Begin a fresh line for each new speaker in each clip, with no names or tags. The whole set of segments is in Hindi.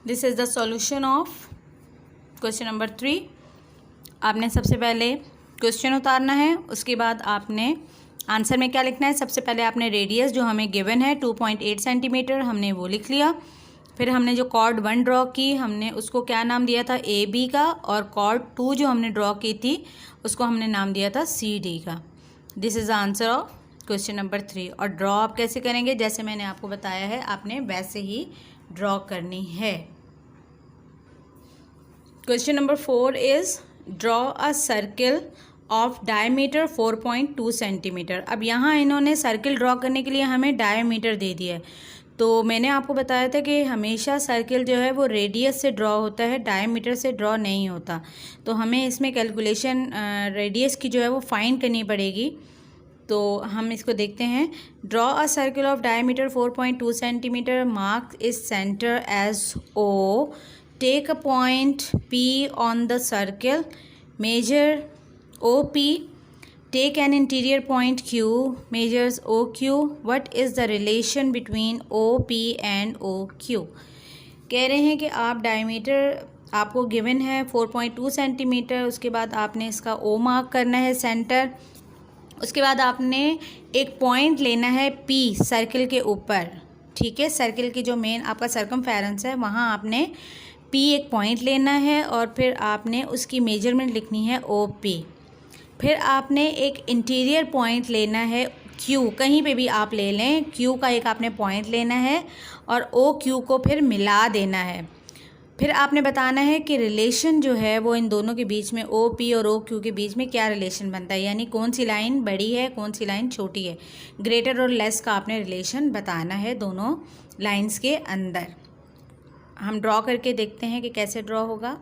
This is the solution of question number 3। आपने सबसे पहले क्वेश्चन उतारना है, उसके बाद आपने आंसर में क्या लिखना है। सबसे पहले आपने रेडियस जो हमें गिवन है 2.8 सेंटीमीटर हमने वो लिख लिया। फिर हमने जो कॉर्ड 1 ड्रॉ की हमने उसको क्या नाम दिया था, ए बी का, और कॉर्ड 2 जो हमने ड्रॉ की थी उसको हमने नाम दिया था सी डी का। This is the answer of question number 3। और ड्रॉ आप कैसे करेंगे, जैसे मैंने आपको बताया है आपने वैसे ही ड्रॉ करनी है। Question number 4 is draw a circle of diameter 4.2 centimetre. अब यहाँ इन्होंने सर्किल ड्रॉ करने के लिए हमें डायमीटर दे दिया है, तो मैंने आपको बताया था कि हमेशा सर्किल जो है वो रेडियस से ड्रॉ होता है, डायमीटर से ड्रॉ नहीं होता। तो हमें इसमें कैलकुलेशन रेडियस की जो है वो फाइंड करनी पड़ेगी। तो हम इसको देखते हैं। Draw a circle of diameter 4.2 centimetre, mark is centre as O, take a point P on the circle, measure OP, take an interior point Q, measures OQ. What is the relation between OP and OQ? कह रहे हैं कि आप डायमीटर आपको गिवन है 4.2 सेंटीमीटर, उसके बाद आपने इसका O मार्क करना है सेंटर, उसके बाद आपने एक पॉइंट लेना है P सर्किल के ऊपर। ठीक है, सर्किल की जो मेन आपका सर्कमफेरेंस है वहाँ आपने P एक पॉइंट लेना है और फिर आपने उसकी मेजरमेंट लिखनी है OP। फिर आपने एक इंटीरियर पॉइंट लेना है Q, कहीं पे भी आप ले लें, Q का एक आपने पॉइंट लेना है और OQ को फिर मिला देना है। फिर आपने बताना है कि रिलेशन जो है वो इन दोनों के बीच में OP और OQ के बीच में क्या रिलेशन बनता है, यानी कौन सी लाइन बड़ी है कौन सी लाइन छोटी है। ग्रेटर और लेस का आपने रिलेशन बताना है दोनों लाइंस के अंदर। हम ड्रॉ करके देखते हैं कि कैसे ड्रॉ होगा।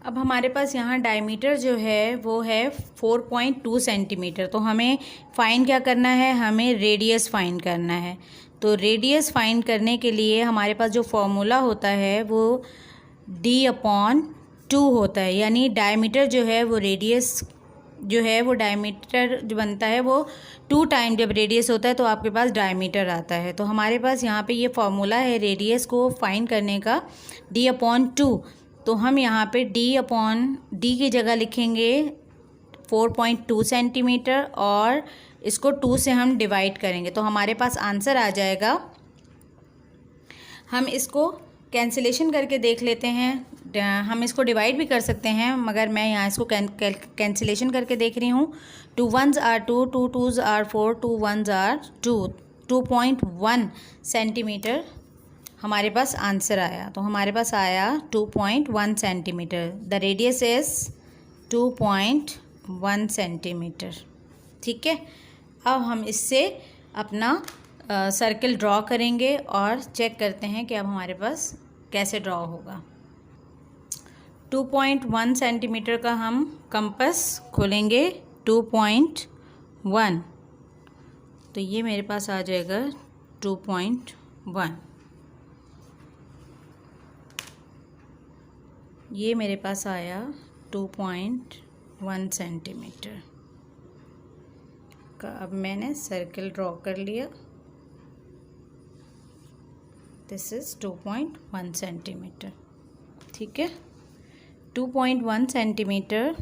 अब हमारे पास यहाँ डायमीटर जो है वो है 4.2 सेंटीमीटर, तो हमें फाइंड क्या करना है, हमें रेडियस फाइंड करना है। तो रेडियस फाइंड करने के लिए हमारे पास जो फॉर्मूला होता है वो D/2 होता है, यानी डायमीटर जो है वो रेडियस जो है वो डायमीटर जो बनता है वो 2 टाइम जब रेडियस होता है तो आपके पास डायमीटर आता है। तो हमारे पास यहाँ पे ये फॉर्मूला है रेडियस को फाइंड करने का D/2। तो हम यहाँ पे D की जगह लिखेंगे 4.2 सेंटीमीटर और इसको 2 से हम डिवाइड करेंगे तो हमारे पास आंसर आ जाएगा। हम इसको कैंसिलेशन करके देख लेते हैं, हम इसको डिवाइड भी कर सकते हैं मगर मैं यहाँ इसको कैंसिलेशन करके देख रही हूँ। 2 1s are 2, 2 2s are 4, 2 1s are 2, 2.1 centimetre हमारे पास आंसर आया। तो हमारे पास आया 2.1 centimetre. The radius is 2.1 centimetre. ठीक है, अब हम इससे अपना सर्किल ड्रॉ करेंगे और चेक करते हैं कि अब हमारे पास कैसे ड्रॉ होगा। 2.1 सेंटीमीटर का हम कंपास खोलेंगे 2.1, तो ये मेरे पास आ जाएगा 2.1। ये मेरे पास आया 2.1 सेंटीमीटर का। अब मैंने सर्किल ड्रॉ कर लिया। This is 2.1 centimetre. ठीक है, 2.1 सेंटीमीटर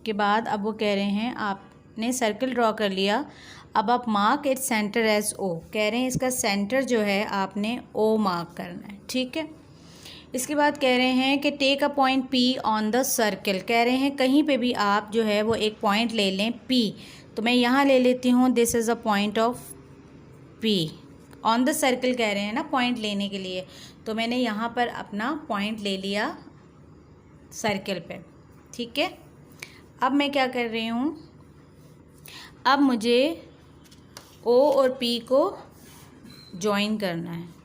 के बाद अब वो कह रहे हैं आपने सर्किल ड्रॉ कर लिया, अब आप mark it centre as O। कह रहे हैं इसका सेंटर जो है आपने O मार्क करना है। ठीक है, इसके बाद कह रहे हैं कि take a point P on the circle. कह रहे हैं कहीं पे भी आप जो है वो एक पॉइंट ले लें P, तो मैं यहाँ ले लेती हूँ। This is a point of P on the circle कह रहे हैं ना पॉइंट लेने के लिए, तो मैंने यहाँ पर अपना पॉइंट ले लिया सर्किल पे। ठीक है, अब मैं क्या कर रही हूँ, अब मुझे O और P को जॉइन करना है।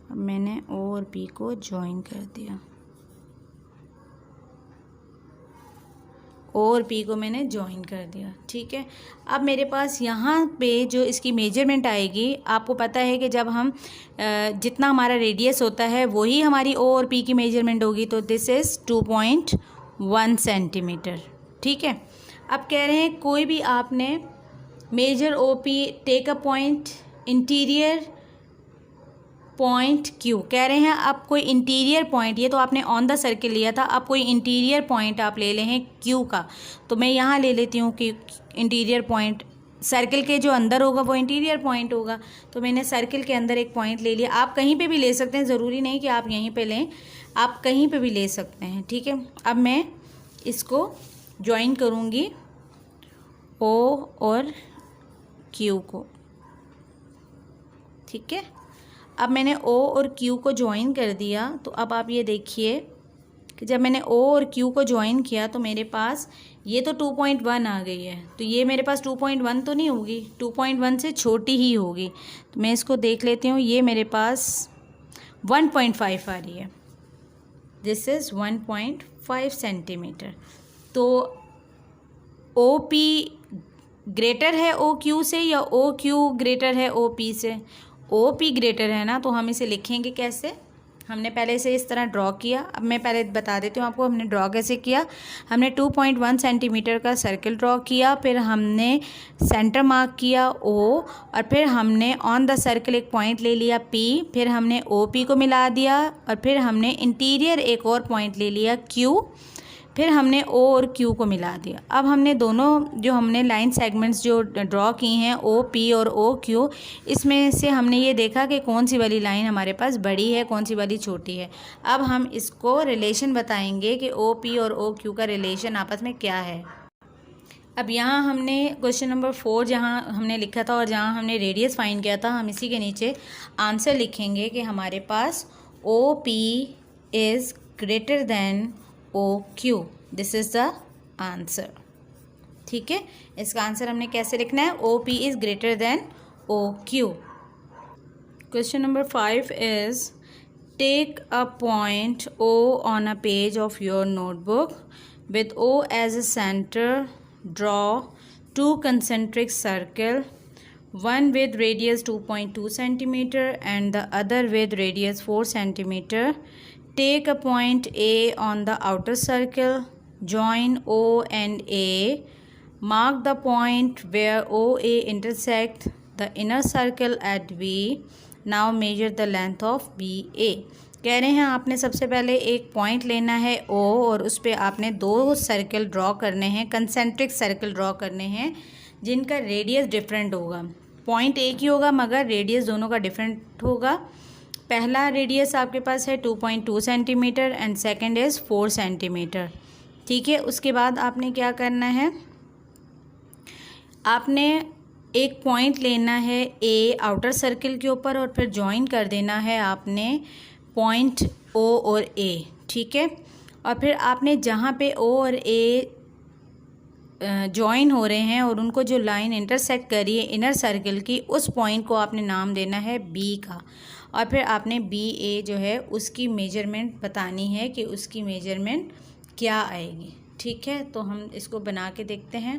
अब मैंने O और P को जॉइन कर दिया, O और P को मैंने जॉइन कर दिया। ठीक है, अब मेरे पास यहाँ पे जो इसकी मेजरमेंट आएगी, आपको पता है कि जब हम जितना हमारा रेडियस होता है वही हमारी O और P की मेजरमेंट होगी। तो दिस इज़ 2.1 सेंटीमीटर। ठीक है, अब कह रहे हैं कोई भी आपने measure OP, take a point interior point Q कह रहे हैं। आप कोई इंटीरियर पॉइंट, ये तो आपने ऑन द सर्किल लिया था, आप कोई इंटीरियर पॉइंट आप ले लें क्यू का। तो मैं यहाँ ले लेती हूँ कि इंटीरियर पॉइंट सर्किल के जो अंदर होगा वो इंटीरियर पॉइंट होगा। तो मैंने सर्किल के अंदर एक पॉइंट ले लिया। आप कहीं पे भी ले सकते हैं, ज़रूरी नहीं कि आप यहीं पे लें, आप कहीं पे भी ले सकते हैं, ठीक है। अब मैं इसको ज्वाइन करूँगी ओ और क्यू को, ठीक है। अब मैंने ओ और क्यू को ज्वाइन कर दिया। तो अब आप ये देखिए कि जब मैंने ओ और क्यू को ज्वाइन किया तो मेरे पास ये तो 2.1 आ गई है। तो ये मेरे पास 2.1 तो नहीं होगी, 2.1 से छोटी ही होगी। तो मैं इसको देख लेती हूँ, ये मेरे पास 1.5 आ रही है। This is 1.5 centimetre. तो ओ पी ग्रेटर है ओ क्यू से या ओ क्यू ग्रेटर है ओ पी से? ओ पी ग्रेटर है ना, तो हम इसे लिखेंगे कैसे? हमने पहले इसे इस तरह ड्रॉ किया। अब मैं पहले बता देती हूँ आपको हमने ड्रॉ कैसे किया। हमने 2.1 सेंटीमीटर का सर्किल ड्रॉ किया, फिर हमने सेंटर मार्क किया ओ, और फिर हमने ऑन द सर्किल एक पॉइंट ले लिया पी, फिर हमने ओ पी को मिला दिया, और फिर हमने इंटीरियर एक और पॉइंट ले लिया क्यू, फिर हमने ओ और क्यू को मिला दिया। अब हमने दोनों जो हमने लाइन सेगमेंट्स जो ड्रॉ की हैं ओ पी और ओ क्यू, इसमें से हमने ये देखा कि कौन सी वाली लाइन हमारे पास बड़ी है, कौन सी वाली छोटी है। अब हम इसको रिलेशन बताएंगे कि ओ पी और ओ क्यू का रिलेशन आपस में क्या है। अब यहाँ हमने क्वेश्चन नंबर 4 जहाँ हमने लिखा था और जहाँ हमने रेडियस फाइंड किया था, हम इसी के नीचे आंसर लिखेंगे कि हमारे पास O P is greater than O Q. This is the answer, ठीक है। इसका आंसर हमने कैसे लिखना है? O P is greater than O Q. Question number 5 is take a point O on a page of your notebook with O as a center. Draw two concentric circle, one with radius 2.2 centimeter and the other with radius 4 centimeter. Take a point A on the outer circle. Join O and A. Mark the point where OA intersect the inner circle at B. Now measure the length of BA. कह रहे हैं आपने सबसे पहले एक पॉइंट लेना है O और उस पर आपने दो सर्कल ड्रॉ करने हैं, कंसेंट्रिक सर्कल ड्रॉ करने हैं जिनका रेडियस डिफरेंट होगा। पॉइंट एक ही होगा मगर रेडियस दोनों का डिफरेंट होगा। पहला रेडियस आपके पास है 2.2 centimetre and second is 4 centimetre, ठीक है। उसके बाद आपने क्या करना है, आपने एक पॉइंट लेना है ए आउटर सर्किल के ऊपर और फिर ज्वाइन कर देना है आपने पॉइंट ओ और ए, ठीक है। और फिर आपने जहाँ पे ओ और ए ज्वाइन हो रहे हैं और उनको जो लाइन इंटरसेक्ट करी है इनर सर्किल की, उस पॉइंट को आपने नाम देना है बी का। और फिर आपने बी ए जो है उसकी मेजरमेंट बतानी है कि उसकी मेजरमेंट क्या आएगी, ठीक है। तो हम इसको बना के देखते हैं।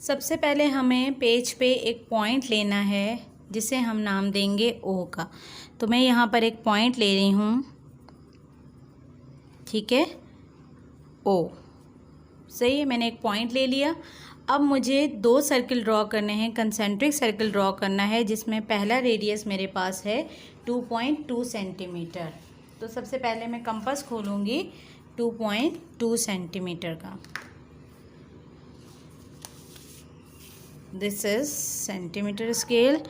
सबसे पहले हमें पेज पे एक पॉइंट लेना है जिसे हम नाम देंगे ओ का। तो मैं यहाँ पर एक पॉइंट ले रही हूँ, ठीक है, ओ, सही है। मैंने एक पॉइंट ले लिया। अब मुझे दो सर्किल ड्रॉ करने हैं, कंसेंट्रिक सर्किल ड्रॉ करना है जिसमें पहला रेडियस मेरे पास है 2.2 सेंटीमीटर। तो सबसे पहले मैं कंपास खोलूँगी 2.2 सेंटीमीटर का। This is centimetre scale,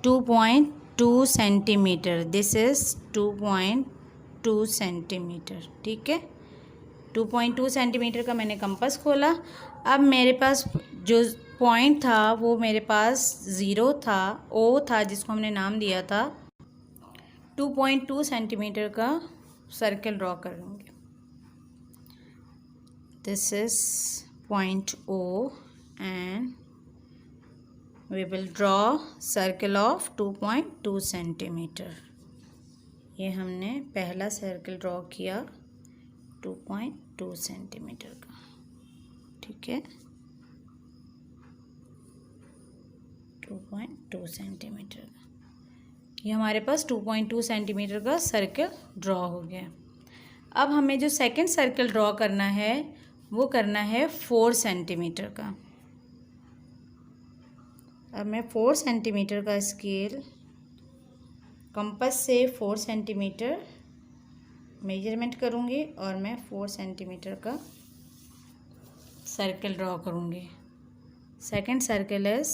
2.2 centimetre. This is 2.2 centimetre, ठीक है। 2.2 सेंटीमीटर का मैंने कंपास खोला। अब मेरे पास जो पॉइंट था वो मेरे पास ज़ीरो था, ओ था जिसको हमने नाम दिया था। 2.2 सेंटीमीटर का सर्कल ड्रॉ कर लूँगी। This is point O and we will draw circle of 2.2 centimetre. ये हमने पहला सर्कल ड्रॉ किया 2.2 सेंटीमीटर का, ठीक है, 2.2 सेंटीमीटर का। ये हमारे पास 2.2 सेंटीमीटर का सर्कल ड्रॉ हो गया। अब हमें जो सेकंड सर्कल ड्रॉ करना है वो करना है 4 सेंटीमीटर का। अब मैं 4 सेंटीमीटर का स्केल कंपास से 4 सेंटीमीटर मेजरमेंट करूँगी और मैं 4 सेंटीमीटर का सर्कल ड्रॉ करूँगी। Second circle is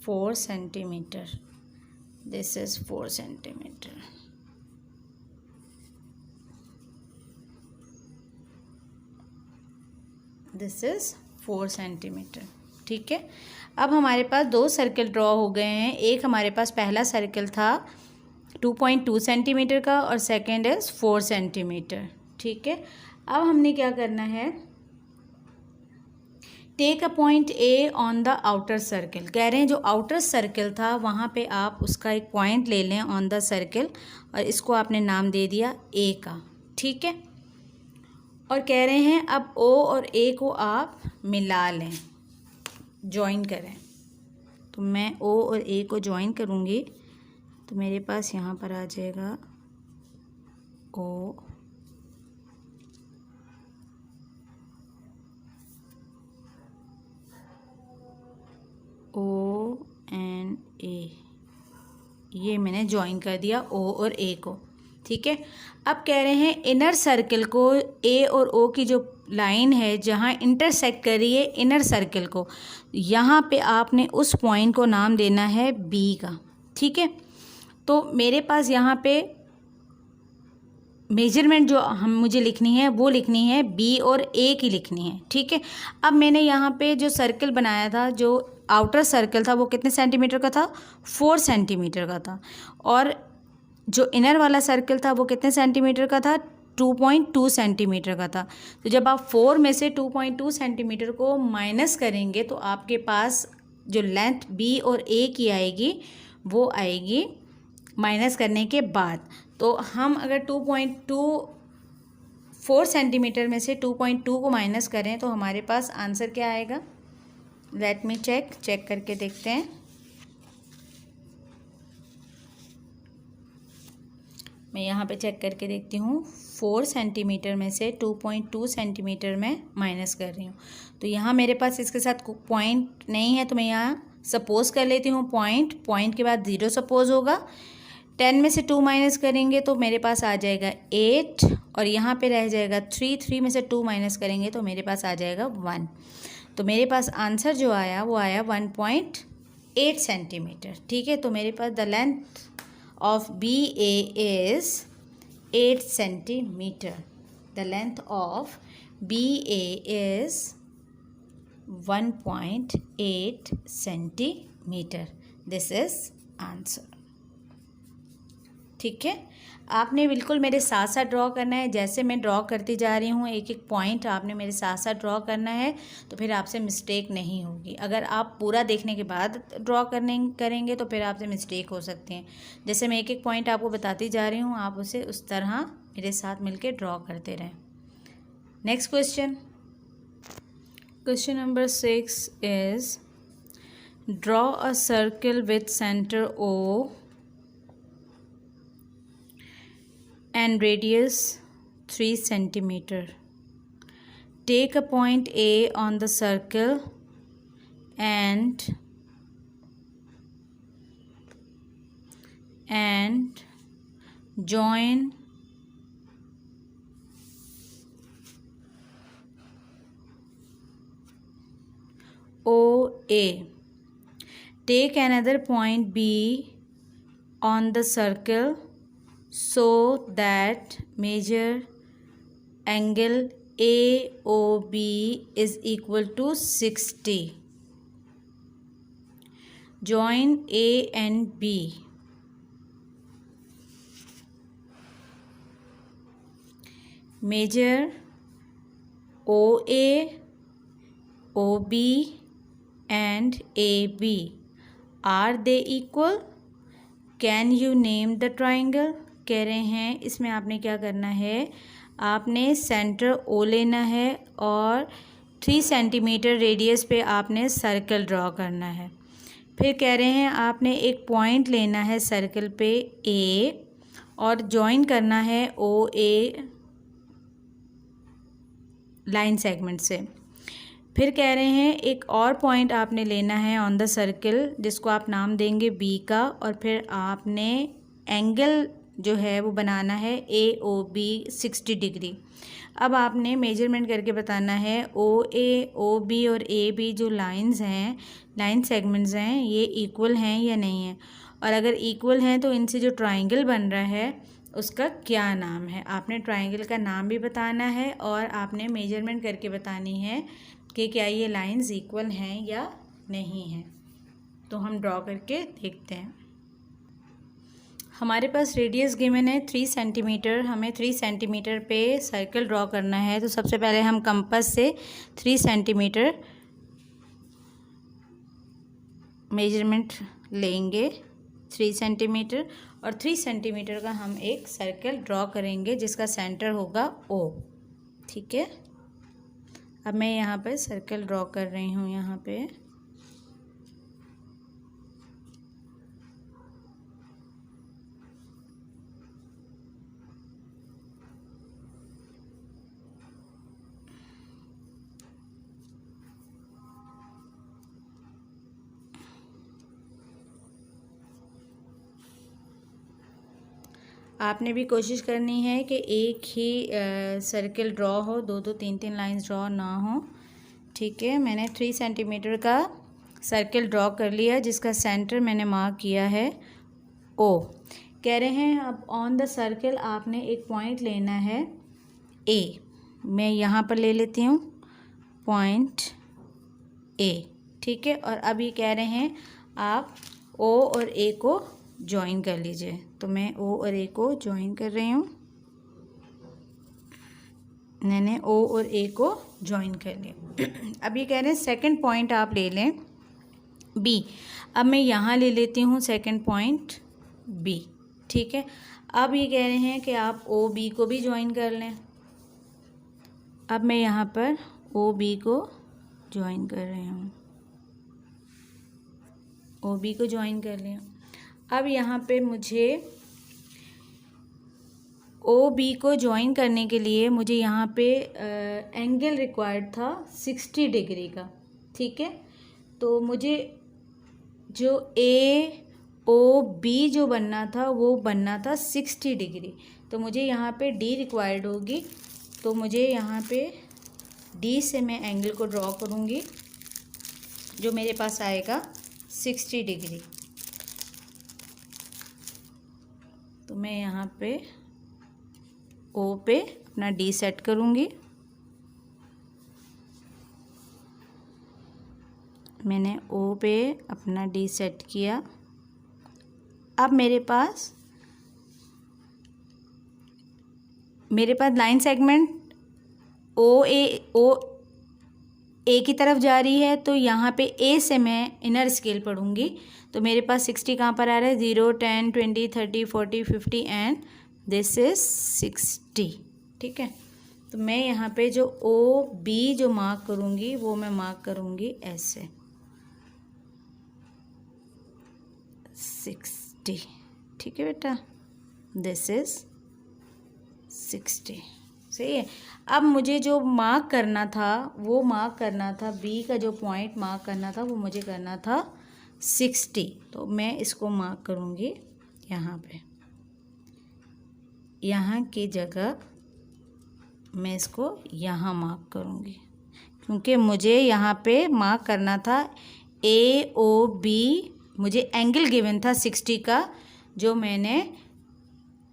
4 centimetre, this is 4 centimetre. This is 4 centimetre. ठीक है, अब हमारे पास 2 सर्कल ड्रॉ हो गए हैं। एक हमारे पास पहला सर्कल था 2.2 सेंटीमीटर का और सेकंड इज 4 सेंटीमीटर। ठीक है, अब हमने क्या करना है, take a point A on the outer circle. कह रहे हैं जो आउटर सर्कल था वहाँ पे आप उसका एक पॉइंट ले लें ऑन द सर्कल और इसको आपने नाम दे दिया ए का। ठीक है, और कह रहे हैं अब ओ और ए को आप मिला लें, जॉइन करें। तो मैं ओ और ए को जॉइन करूँगी तो मेरे पास यहाँ पर आ जाएगा ओ एंड ए, ये मैंने जॉइन कर दिया ओ और ए को। ठीक है, अब कह रहे हैं इनर सर्कल को, ए और ओ की जो लाइन है जहाँ इंटरसेक्ट कर रही है इनर सर्कल को, यहाँ पे आपने उस पॉइंट को नाम देना है बी का। ठीक है, तो मेरे पास यहाँ पे मेजरमेंट जो मुझे लिखनी है वो लिखनी है बी और ए की लिखनी है। ठीक है, अब मैंने यहाँ पे जो सर्कल बनाया था, जो आउटर सर्कल था वो कितने सेंटीमीटर का था, 4 सेंटीमीटर का था, और जो इनर वाला सर्कल था वो कितने सेंटीमीटर का था, 2.2 सेंटीमीटर का था। तो जब आप 4 में से 2.2 सेंटीमीटर को माइनस करेंगे तो आपके पास जो लेंथ बी और ए की आएगी वो आएगी माइनस करने के बाद। तो हम अगर 4 सेंटीमीटर में से 2.2 को माइनस करें तो हमारे पास आंसर क्या आएगा, लेट मी चेक करके देखते हैं। मैं यहाँ पे चेक करके देखती हूँ, 4 सेंटीमीटर में से 2.2 सेंटीमीटर में माइनस कर रही हूँ। तो यहाँ मेरे पास इसके साथ पॉइंट नहीं है तो मैं यहाँ सपोज कर लेती हूँ पॉइंट के बाद 0 सपोज होगा। 10 में से 2 माइनस करेंगे तो मेरे पास आ जाएगा 8 और यहाँ पे रह जाएगा 3 में से 2 माइनस करेंगे तो मेरे पास आ जाएगा 1। तो मेरे पास आंसर जो आया वो आया 1.8 सेंटीमीटर। ठीक है, तो मेरे पास the length of BA is 8 centimeter. The length of BA is 1.8 centimeter. This is answer. ठीक है, आपने बिल्कुल मेरे साथ साथ ड्रॉ करना है। जैसे मैं ड्रॉ करती जा रही हूँ एक एक पॉइंट आपने मेरे साथ साथ ड्रॉ करना है, तो फिर आपसे मिस्टेक नहीं होगी। अगर आप पूरा देखने के बाद ड्रॉ करेंगे तो फिर आपसे मिस्टेक हो सकती हैं। जैसे मैं एक एक पॉइंट आपको बताती जा रही हूँ, आप उसे उस तरह मेरे साथ मिलके ड्रॉ करते रहें। Next question number 6 is draw a circle with centre O and radius 3 centimeter. Take a point A on the circle and join OA. Take another point B on the circle so that measure angle AOB is equal to 60. Join A and B. Measure OA, OB and AB. Are they equal? Can you name the triangle? कह रहे हैं इसमें आपने क्या करना है, आपने सेंटर O लेना है और 3 सेंटीमीटर रेडियस पे आपने सर्कल ड्रॉ करना है। फिर कह रहे हैं आपने एक पॉइंट लेना है सर्कल पे A और जॉइन करना है OA लाइन सेगमेंट से। फिर कह रहे हैं एक और पॉइंट आपने लेना है ऑन द सर्कल जिसको आप नाम देंगे B का, और फिर आपने एंगल जो है वो बनाना है AOB 60 डिग्री। अब आपने मेजरमेंट करके बताना है OA, OB और AB जो लाइंस हैं, लाइन सेगमेंट्स हैं, ये इक्वल हैं या नहीं है, और अगर इक्वल हैं तो इनसे जो ट्राइंगल बन रहा है उसका क्या नाम है। आपने ट्राइंगल का नाम भी बताना है और आपने मेजरमेंट करके बतानी है कि क्या ये लाइंस इक्वल हैं या नहीं हैं। तो हम ड्रॉ करके देखते हैं। हमारे पास रेडियस गिवन है 3 सेंटीमीटर। हमें 3 सेंटीमीटर पे सर्कल ड्रॉ करना है। तो सबसे पहले हम कंपास से 3 सेंटीमीटर मेजरमेंट लेंगे, 3 सेंटीमीटर, और 3 सेंटीमीटर का हम एक सर्कल ड्रॉ करेंगे जिसका सेंटर होगा O। ठीक है, अब मैं यहाँ पे सर्कल ड्रॉ कर रही हूँ। यहाँ पे आपने भी कोशिश करनी है कि एक ही सर्कल ड्रॉ हो, 2-2, 3-3 लाइंस ड्रॉ ना हो। ठीक है, मैंने 3 सेंटीमीटर का सर्कल ड्रॉ कर लिया जिसका सेंटर मैंने मार्क किया है O। कह रहे हैं अब ऑन द सर्कल आपने एक पॉइंट लेना है A। मैं यहाँ पर ले लेती हूँ पॉइंट A। ठीक है, और अब ये कह रहे हैं आप O और A को ज्वाइन कर लीजिए। तो मैं O और A को ज्वाइन कर रही हूँ। मैंने O और A को ज्वाइन कर लिया। अब ये कह रहे हैं सेकंड पॉइंट आप ले लें B। अब मैं यहाँ ले लेती हूँ सेकंड पॉइंट B। ठीक है, अब ये कह रहे हैं कि आप OB को भी ज्वाइन कर लें। अब मैं यहाँ पर OB को ज्वाइन कर रही हूँ, OB को ज्वाइन कर लिया। अब यहाँ पे मुझे OB को ज्वाइन करने के लिए मुझे यहाँ पे एंगल रिक्वायर्ड था 60 डिग्री का। ठीक है, तो मुझे जो AOB जो बनना था वो बनना था 60 डिग्री। तो मुझे यहाँ पे D रिक्वायर्ड होगी। तो मुझे यहाँ पे D से मैं एंगल को ड्रॉ करूँगी जो मेरे पास आएगा 60 डिग्री। तो मैं यहाँ पे O पे अपना D सेट करूँगी। मैंने O पे अपना D सेट किया। अब मेरे पास लाइन सेगमेंट A की तरफ जा रही है, तो यहाँ पे A से मैं इनर स्केल पढ़ूँगी। तो मेरे पास 60 कहाँ पर आ रहा है, 0, 10, 20, 30, 40, 50 एंड दिस इज 60। ठीक है, तो मैं यहाँ पे जो OB जो मार्क करूँगी वो मैं मार्क करूँगी ऐसे 60। ठीक है बेटा, दिस इज 60। सही है। अब मुझे जो मार्क करना था वो मार्क करना था B का जो पॉइंट मार्क करना था वो मुझे करना था 60। तो मैं इसको मार्क करूँगी यहाँ पे, यहाँ की जगह मैं इसको यहाँ मार्क करूँगी क्योंकि मुझे यहाँ पे मार्क करना था AOB। मुझे एंगल गिवन था 60 का, जो मैंने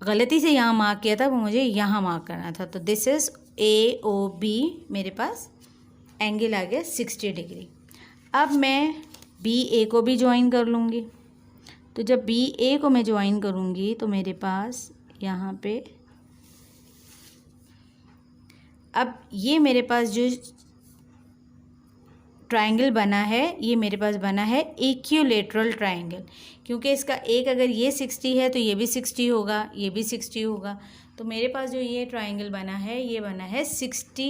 गलती से यहाँ मार्क किया था वो मुझे यहाँ मार्क करना था। तो दिस इज़ AOB, मेरे पास एंगल आ गया 60 डिग्री। अब मैं BA को भी ज्वाइन कर लूँगी। तो जब BA को मैं ज्वाइन करूँगी तो मेरे पास यहाँ पे अब ये मेरे पास जो ट्रायंगल बना है ये मेरे पास बना है इक्विलैटरल ट्रायंगल, क्योंकि इसका एक अगर ये 60 है तो ये भी 60 होगा, ये भी 60 होगा। तो मेरे पास जो ये ट्रायंगल बना है ये बना है 60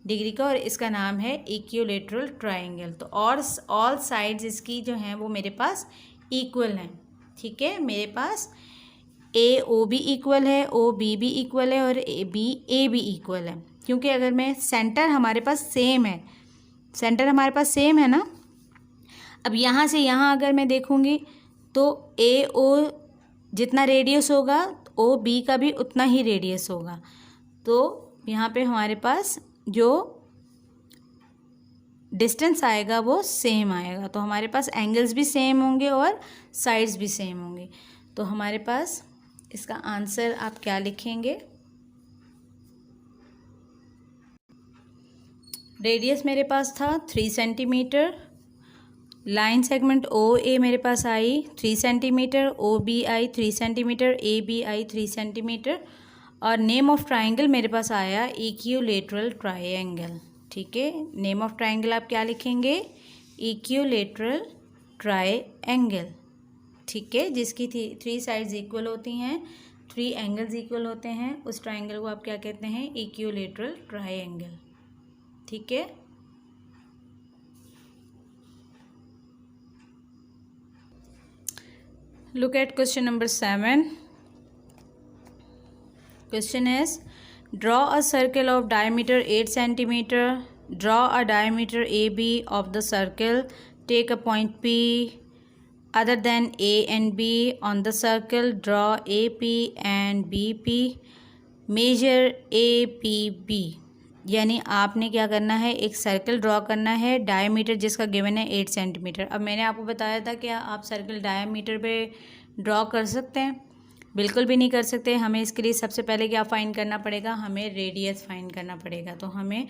डिग्री का और इसका नाम है इक्विलैटरल ट्रायंगल। तो और ऑल साइड्स इसकी जो हैं वो मेरे पास इक्वल हैं। ठीक है, मेरे पास AOB इक्वल है, OB भी इक्वल है और BA भी इक्वल है, क्योंकि अगर मैं सेंटर हमारे पास सेम है, सेंटर हमारे पास सेम है ना। अब यहाँ से यहाँ अगर मैं देखूँगी तो जितना रेडियस होगा ओ बी का भी उतना ही रेडियस होगा। तो यहाँ पे हमारे पास जो डिस्टेंस आएगा वो सेम आएगा। तो हमारे पास एंगल्स भी सेम होंगे और साइड्स भी सेम होंगे। तो हमारे पास इसका आंसर आप क्या लिखेंगे? रेडियस मेरे पास था 3 centimetre, line segment O A मेरे पास आई 3 सेंटीमीटर, ओ बी आई 3 सेंटीमीटर, ए बी आई 3 सेंटीमीटर, और नेम ऑफ ट्राइंगल मेरे पास आया इक्विलेटरल ट्राइंगल। ठीक है, नेम ऑफ ट्राइंगल आप क्या लिखेंगे? Equilateral triangle. ठीक है, जिसकी 3 साइड्स इक्वल होती हैं, 3 एंगल्स इक्वल होते हैं, उस ट्राइंगल को आप क्या कहते हैं? Equilateral triangle. ठीक है, look at question number 7. Question is, draw a circle of diameter 8 centimeter. Draw a diameter AB of the circle. Take a point P other than A and B on the circle. Draw AP and BP. Measure APB. यानी आपने क्या करना है? एक सर्कल ड्रॉ करना है, डायमीटर जिसका गिवन है 8 सेंटीमीटर। अब मैंने आपको बताया था कि आप सर्कल डायमीटर पे ड्रॉ कर सकते हैं? बिल्कुल भी नहीं कर सकते। हमें इसके लिए सबसे पहले क्या फाइंड करना पड़ेगा? हमें रेडियस फाइंड करना पड़ेगा। तो हमें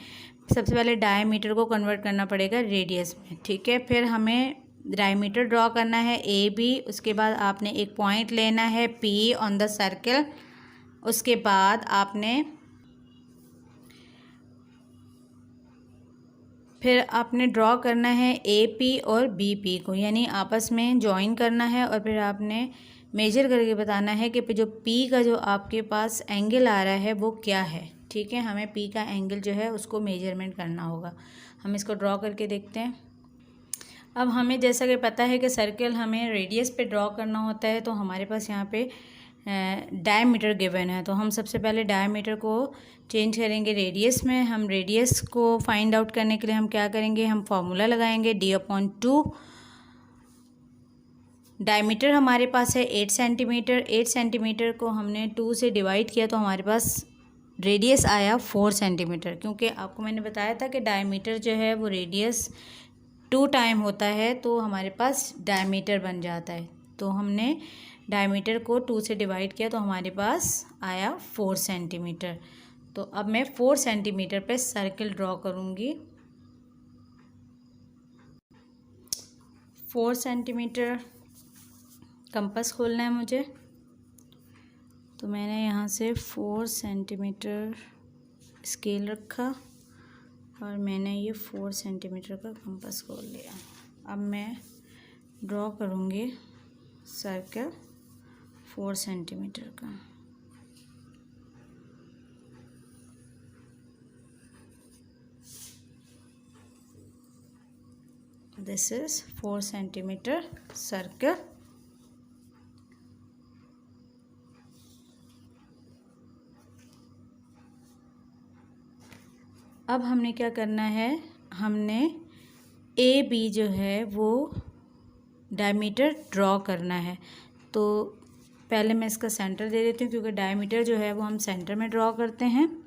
सबसे पहले डायमीटर को कन्वर्ट करना पड़ेगा रेडियस में। ठीक है, फिर हमें डायमीटर ड्रॉ करना है ए बी। उसके बाद आपने एक पॉइंट लेना है पी ऑन द सर्कल। उसके बाद आपने ड्रॉ करना है ए पी और बी पी को, यानी आपस में जॉइन करना है, और फिर आपने मेजर करके बताना है कि जो पी का जो आपके पास एंगल आ रहा है वो क्या है। ठीक है, हमें पी का एंगल जो है उसको मेजरमेंट करना होगा। हम इसको ड्रॉ करके देखते हैं। अब हमें जैसा कि पता है कि सर्कल हमें रेडियस पे ड्रॉ करना होता है, तो हमारे पास यहाँ पे डायमीटर गिवन है। तो हम सबसे पहले डायमीटर को चेंज करेंगे रेडियस में। हम रेडियस को फाइंड आउट करने के लिए हम क्या करेंगे? हम फॉर्मूला लगाएंगे D/2। डायमीटर हमारे पास है 8 सेंटीमीटर। 8 सेंटीमीटर को हमने 2 से डिवाइड किया तो हमारे पास रेडियस आया 4 सेंटीमीटर। क्योंकि आपको मैंने बताया था कि डायमीटर जो है वो रेडियस 2 टाइम होता है, तो हमारे पास डायमीटर बन जाता है। तो हमने डायमीटर को 2 से डिवाइड किया तो हमारे पास आया 4 सेंटीमीटर। तो अब मैं 4 सेंटीमीटर पे सर्कल ड्रॉ करूँगी। 4 सेंटीमीटर कंपास खोलना है मुझे। तो मैंने यहाँ से 4 सेंटीमीटर स्केल रखा और मैंने ये 4 सेंटीमीटर का कंपास खोल लिया। अब मैं ड्रॉ करूँगी सर्कल 4 सेंटीमीटर का। This is 4 centimetre circle. अब हमने क्या करना है? हमने ए बी जो है वो डायमीटर ड्रॉ करना है। तो पहले मैं इसका सेंटर दे देती हूँ, क्योंकि डायमीटर जो है वो हम सेंटर में ड्रॉ करते हैं।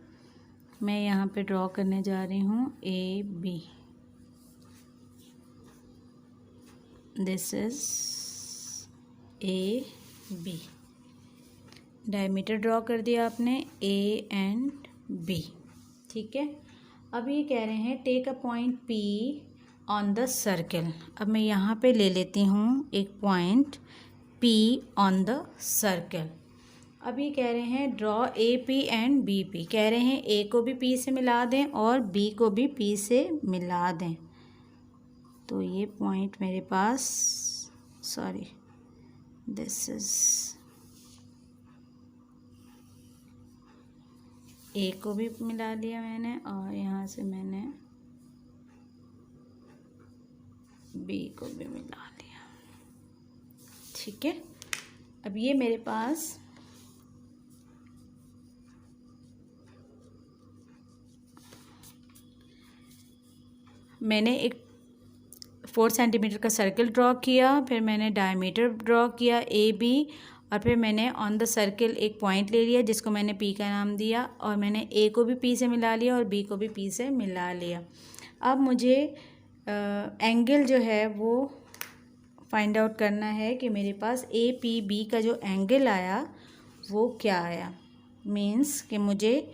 मैं यहाँ पे ड्रॉ करने जा रही हूँ A B. This is A B. Diameter draw कर दिया आपने ए एंड बी। ठीक है, अब ये कह रहे हैं take a point P on the circle. अब मैं यहाँ पे ले लेती हूँ एक point P on the circle. अब ये कह रहे हैं draw A P and B P. कह रहे हैं ए को भी पी से मिला दें और बी को भी पी से मिला दें। तो ये पॉइंट मेरे पास, सॉरी, दिस इज ए को भी मिला लिया मैंने, और यहाँ से मैंने बी को भी मिला लिया। ठीक है, अब ये मेरे पास मैंने एक 4 सेंटीमीटर का सर्कल ड्रॉ किया, फिर मैंने डायमीटर ड्रॉ किया ए बी, और फिर मैंने ऑन द सर्किल एक पॉइंट ले लिया जिसको मैंने पी का नाम दिया, और मैंने ए को भी पी से मिला लिया और बी को भी पी से मिला लिया। अब मुझे एंगल जो है वो फाइंड आउट करना है कि मेरे पास ए पी बी का जो एंगल आया वो क्या आया। मीन्स कि मुझे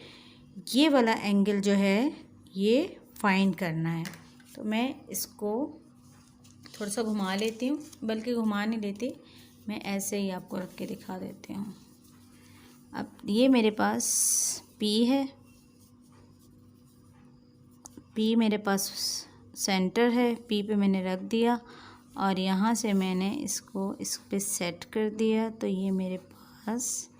ये वाला एंगल जो है ये फाइंड करना है। तो मैं इसको थोड़ा सा घुमा लेती हूँ, बल्कि घुमा नहीं लेती, मैं ऐसे ही आपको रख के दिखा देती हूँ। अब ये मेरे पास P है, P मेरे पास सेंटर है, P पे मैंने रख दिया और यहाँ से मैंने इसको इस पे सेट कर दिया। तो ये मेरे पास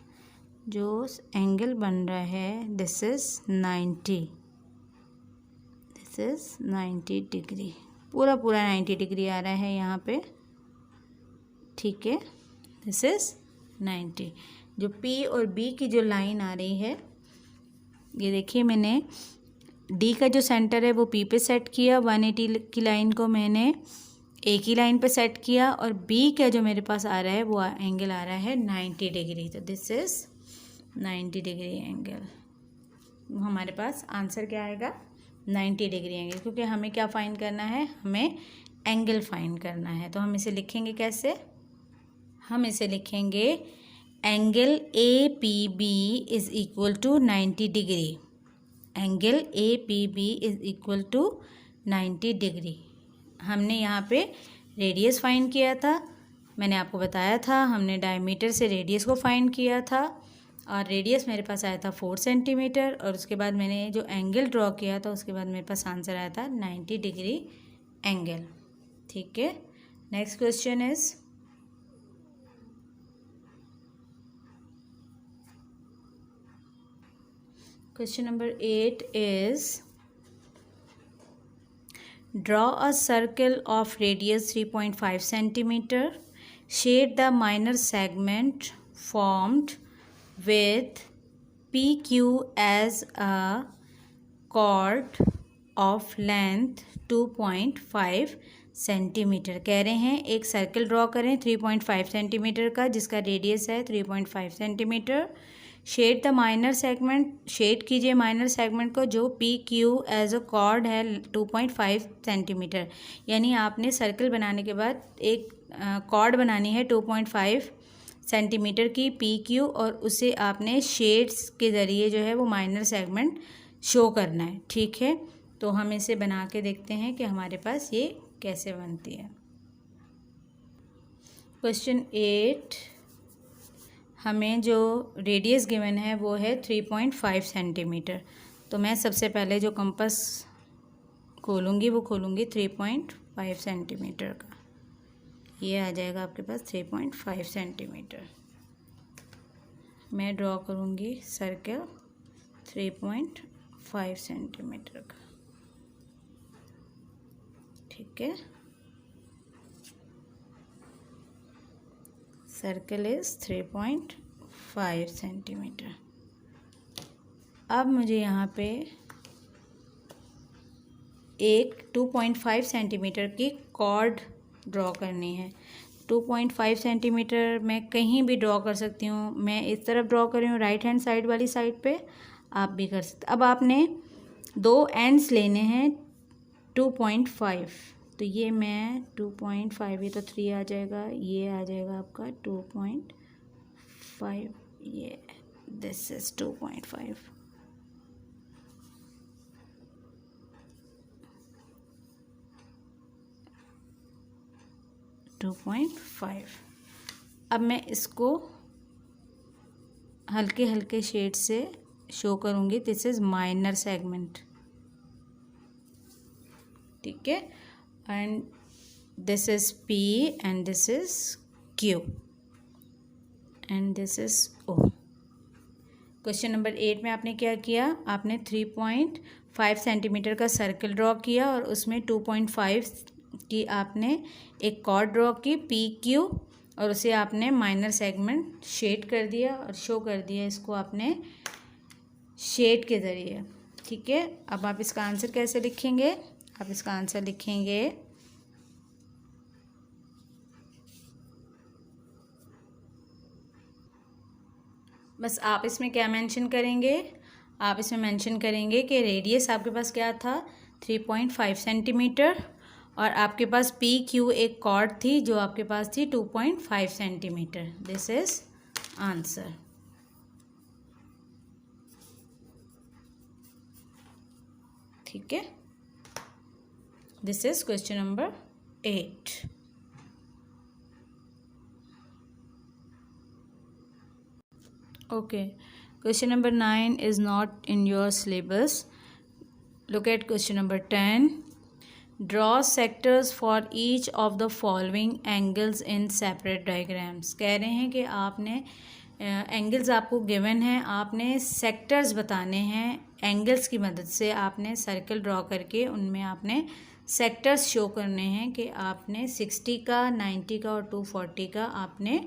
जो एंगल बन रहा है दिस इज़ 90 डिग्री, पूरा 90 डिग्री आ रहा है यहाँ पे, ठीक है। This is 90। जो P और B की जो लाइन आ रही है, ये देखिए मैंने D का जो सेंटर है वो P पे सेट किया, 180 की लाइन को मैंने A की लाइन पे सेट किया, और B का जो मेरे पास आ रहा है वो एंगल आ रहा है 90 डिग्री। तो दिस इज़ 90 डिग्री एंगल। हमारे पास आंसर क्या आएगा? 90 डिग्री एंगल, क्योंकि हमें क्या फाइंड करना है? हमें एंगल फाइंड करना है। तो हम इसे लिखेंगे कैसे? हम इसे लिखेंगे angle A P B is equal to 90 degree. Angle A P B is equal to 90 degree. हमने यहाँ पे रेडियस फाइंड किया था, मैंने आपको बताया था, हमने डायमीटर से रेडियस को फाइंड किया था, और रेडियस मेरे पास आया था 4 सेंटीमीटर, और उसके बाद मैंने जो एंगल ड्रॉ किया था उसके बाद मेरे पास आंसर आया था 90 डिग्री एंगल। ठीक है, next question is question number 8 is draw a circle of radius 3.5 centimeter, shade the minor segment formed with PQ as a chord of length 2.5 centimetre. कह रहे हैं एक सर्कल ड्रॉ करें 3.5 सेंटीमीटर का जिसका रेडियस है 3.5 centimetre. Shade the minor segment, shade कीजिए माइनर सेगमेंट को जो P Q as a chord है 2.5 सेंटीमीटर। यानी आपने सर्कल बनाने के बाद एक कॉर्ड बनानी है 2.5 सेंटीमीटर की पी क्यू, और उसे आपने शेड्स के ज़रिए जो है वो माइनर सेगमेंट शो करना है। ठीक है, तो हम इसे बना के देखते हैं कि हमारे पास ये कैसे बनती है। क्वेश्चन 8, हमें जो रेडियस गिवन है वो है 3.5 सेंटीमीटर। तो मैं सबसे पहले जो कंपास खोलूँगी वो खोलूँगी 3.5 सेंटीमीटर का। ये आ जाएगा आपके पास 3.5 सेंटीमीटर। मैं ड्रॉ करूँगी सर्कल 3.5 सेंटीमीटर का। ठीक है, सर्कल इज़ 3.5 सेंटीमीटर। अब मुझे यहाँ पे एक 2.5 सेंटीमीटर की कॉर्ड ड्रॉ करनी है। 2.5 सेंटीमीटर मैं कहीं भी ड्रॉ कर सकती हूँ। मैं इस तरफ ड्रॉ कर रही हूँ राइट हैंड साइड वाली साइड पे, आप भी कर सकते। अब आपने दो एंड्स लेने हैं 2.5, तो ये मैं 2.5, ये तो 3 आ जाएगा, ये आ जाएगा आपका 2.5, ये दिस इज 2.5। अब मैं इसको हल्के हल्के शेड से शो करूँगी। दिस इज़ माइनर सेगमेंट, ठीक है, and this is P and this is Q and this is O। Question number 8 में आपने क्या किया? आपने 3.5 सेंटीमीटर का सर्कल ड्रॉ किया और उसमें 2.5 की आपने एक कॉर्ड ड्रॉ की PQ, और उसे आपने माइनर सेगमेंट शेड कर दिया और शो कर दिया इसको आपने शेड के ज़रिए। ठीक है, अब आप इसका आंसर कैसे लिखेंगे? आप इसका आंसर लिखेंगे बस आप इसमें क्या मेंशन करेंगे, आप इसमें मेंशन करेंगे कि रेडियस आपके पास क्या था 3.5 सेंटीमीटर और आपके पास पी क्यू एक कॉर्ड थी जो आपके पास थी 2.5 सेंटीमीटर। This is answer. ठीक है, this is question number 8। Okay, question number 9 is not in your syllabus. Look at question number 10. Draw sectors for each of the following angles in separate diagrams. कह रहे हैं कि आपने एंगल्स आपको गिवन है, आपने सेक्टर्स बताने हैं, एंगल्स की मदद से आपने सर्कल ड्रॉ करके उनमें आपने सेक्टर्स शो करने हैं कि आपने 60 का, 90 का और 240 का आपने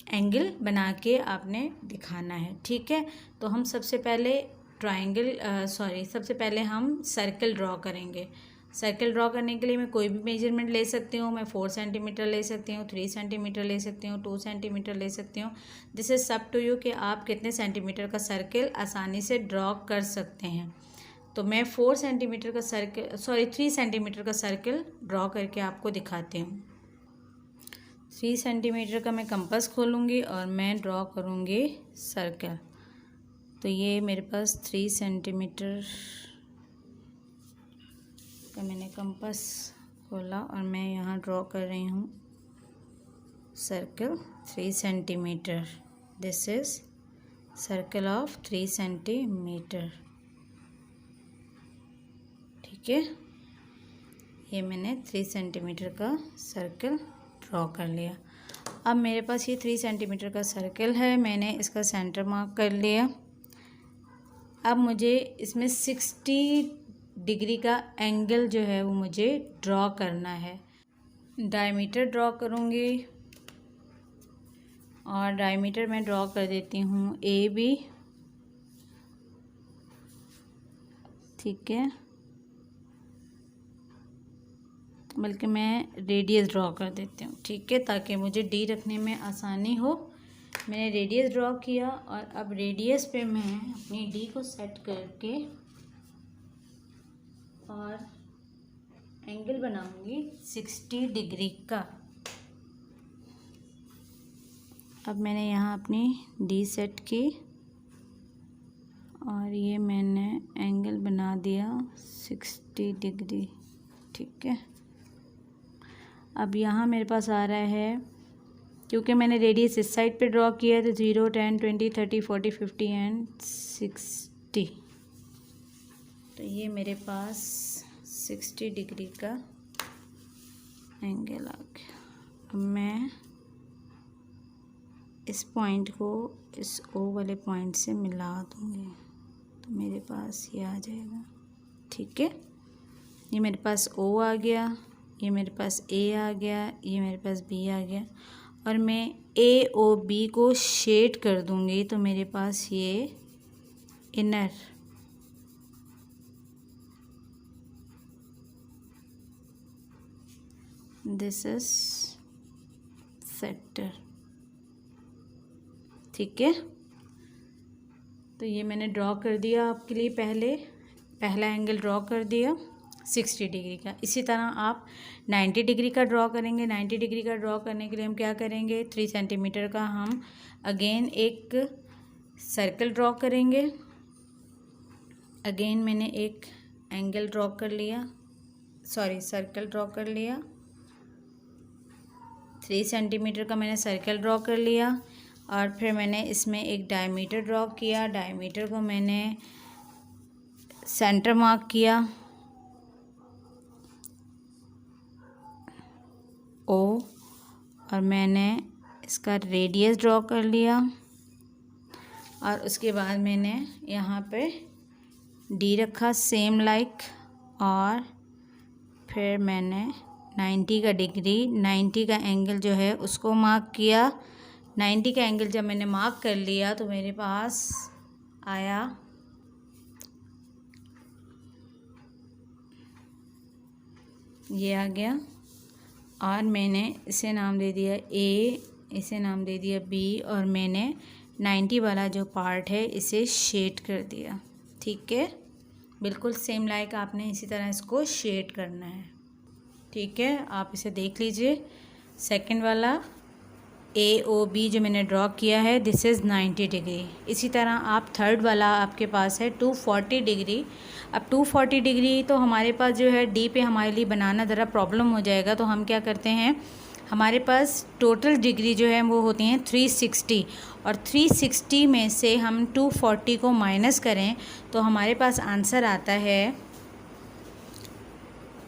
एंगल बना के आपने दिखाना है। ठीक है, तो हम सबसे पहले सबसे पहले हम सर्कल ड्रॉ करेंगे। सर्कल ड्रॉ करने के लिए मैं कोई भी मेजरमेंट ले सकती हूँ। मैं 4 सेंटीमीटर ले सकती हूँ, 3 सेंटीमीटर ले सकती हूँ, 2 सेंटीमीटर ले सकती हूँ। दिस इज़ सब टू यू कि आप कितने सेंटीमीटर का सर्कल आसानी से ड्रॉ कर सकते हैं। तो मैं 3 सेंटीमीटर का सर्कल ड्रॉ करके आपको दिखाती हूँ। 3 सेंटीमीटर का मैं कंपास खोलूँगी और मैं ड्रॉ करूँगी सर्कल। तो ये मेरे पास 3 सेंटीमीटर का मैंने कंपास खोला और मैं यहाँ ड्रॉ कर रही हूँ circle 3 centimetre. This is circle of 3 centimetre. ठीक है, ये मैंने 3 सेंटीमीटर का सर्कल ड्रॉ कर लिया। अब मेरे पास ये 3 सेंटीमीटर का सर्कल है, मैंने इसका सेंटर मार्क कर लिया। अब मुझे इसमें 60 डिग्री का एंगल जो है वो मुझे ड्रॉ करना है। डायमीटर ड्रॉ करूँगी और डायमीटर मैं ड्रॉ कर देती हूँ AB। ठीक है, बल्कि मैं रेडियस ड्रॉ कर देती हूँ। ठीक है, ताकि मुझे डी रखने में आसानी हो। मैंने रेडियस ड्रॉ किया और अब रेडियस पे मैं अपनी डी को सेट करके और एंगल बनाऊंगी 60 डिग्री का। अब मैंने यहाँ अपनी डी सेट की और ये मैंने एंगल बना दिया 60 डिग्री। ठीक है, अब यहाँ मेरे पास आ रहा है, क्योंकि मैंने रेडियस इस साइड पे ड्रॉ किया है तो 0, 10, 20, 30, 40, 50 एंड 60। तो ये मेरे पास 60 डिग्री का एंगल आ गया। अब मैं इस पॉइंट को इस O वाले पॉइंट से मिला दूँगी तो मेरे पास ये आ जाएगा। ठीक है, ये मेरे पास O आ गया, ये मेरे पास A आ गया, ये मेरे पास B आ गया और मैं AOB को शेड कर दूँगी तो मेरे पास ये इनर दिस इज सेक्टर। ठीक है, तो ये मैंने ड्रॉ कर दिया आपके लिए। पहला एंगल ड्रॉ कर दिया 60 डिग्री का। इसी तरह आप 90 डिग्री का ड्रॉ करेंगे। 90 डिग्री का ड्रॉ करने के लिए हम क्या करेंगे, 3 सेंटीमीटर का हम अगेन एक सर्कल ड्रॉ करेंगे। अगेन मैंने एक एंगल ड्रॉ कर लिया, सर्कल ड्रॉ कर लिया। 3 सेंटीमीटर का मैंने सर्कल ड्रॉ कर लिया और फिर मैंने इसमें एक डायमीटर ड्रॉ किया। डायमीटर को मैंने सेंटर मार्क किया O और मैंने इसका रेडियस ड्रॉ कर लिया और उसके बाद मैंने यहाँ पे D रखा सेम लाइक और फिर मैंने 90 का एंगल जो है उसको मार्क किया। 90 का एंगल जब मैंने मार्क कर लिया तो मेरे पास आया ये आ गया और मैंने इसे नाम दे दिया A, इसे नाम दे दिया B और मैंने 90 वाला जो पार्ट है इसे शेड कर दिया। ठीक है, बिल्कुल सेम लाइक आपने इसी तरह इसको शेड करना है। ठीक है, आप इसे देख लीजिए। सेकंड वाला AOB जो मैंने ड्रॉ किया है दिस इज़ 90 डिग्री। इसी तरह आप थर्ड वाला आपके पास है 240 डिग्री। अब 240 डिग्री तो हमारे पास जो है डी पे हमारे लिए बनाना ज़रा प्रॉब्लम हो जाएगा, तो हम क्या करते हैं, हमारे पास टोटल डिग्री जो है वो होती हैं 360, और 360 में से हम 240 को माइनस करें तो हमारे पास आंसर आता है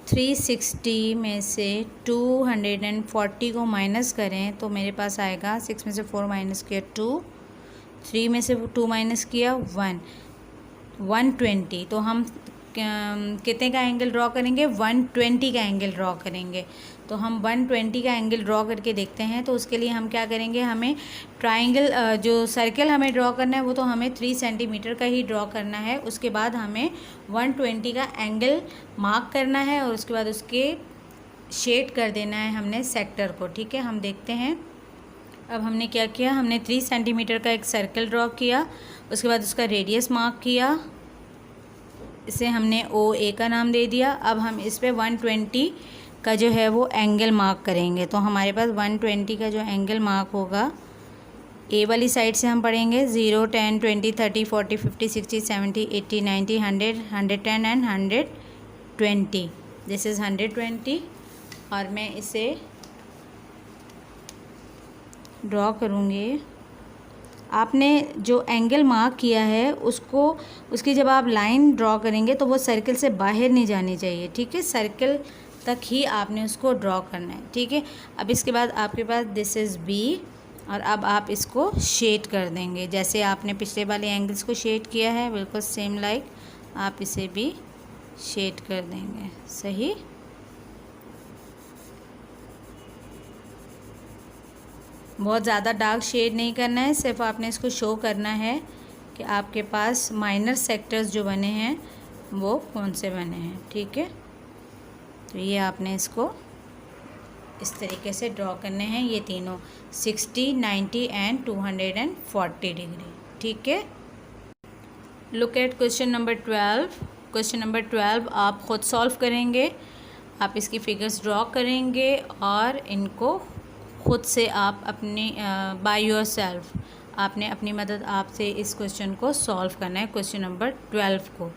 360 में से 240 को माइनस करें तो मेरे पास आएगा 6 में से 4 माइनस किया 2, 3 में से 2 माइनस किया 120। तो हम कितने का एंगल ड्रॉ करेंगे, 120 का एंगल ड्रॉ करेंगे। तो हम 120 का एंगल ड्रॉ करके देखते हैं। तो उसके लिए हम क्या करेंगे, हमें ट्राइंगल जो सर्कल हमें ड्रॉ करना है वो तो हमें 3 सेंटीमीटर का ही ड्रॉ करना है। उसके बाद हमें 120 का एंगल मार्क करना है और उसके बाद उसके शेड कर देना है हमने सेक्टर को। ठीक है, हम देखते हैं। अब हमने क्या किया, हमने 3 सेंटीमीटर का एक सर्कल ड्रॉ किया, उसके बाद उसका रेडियस मार्क किया, इसे हमने OA का नाम दे दिया। अब हम इस पे 120 का जो है वो एंगल मार्क करेंगे। तो हमारे पास 120 का जो एंगल मार्क होगा, ए वाली साइड से हम पढ़ेंगे 0, 10, 20, 30, 40, 50, 60, 70, 80, 90, 100, 110 एंड 120। This is 120। और मैं इसे ड्रॉ करूँगी। आपने जो एंगल मार्क किया है उसको, उसकी जब आप लाइन ड्रॉ करेंगे तो वो सर्कल से बाहर नहीं जानी चाहिए। ठीक है, सर्कल तक ही आपने उसको ड्रॉ करना है। ठीक है, अब इसके बाद आपके पास दिस इज़ B, और अब आप इसको शेड कर देंगे जैसे आपने पिछले वाले एंगल्स को शेड किया है, बिल्कुल सेम लाइक आप इसे भी शेड कर देंगे। सही, बहुत ज़्यादा डार्क शेड नहीं करना है, सिर्फ आपने इसको शो करना है कि आपके पास माइनर सेक्टर्स जो बने हैं वो कौन से बने हैं। ठीक है, तो ये आपने इसको इस तरीके से ड्रॉ करने हैं, ये तीनों 60, 90 एंड 240 डिग्री। ठीक है, look at question number 12। Question number 12 आप ख़ुद सॉल्व करेंगे, आप इसकी फिगर्स ड्रॉ करेंगे और इनको ख़ुद से आप अपनी बाय योर सेल्फ आपने अपनी मदद आपसे इस क्वेश्चन को सॉल्व करना है, क्वेश्चन नंबर 12 को।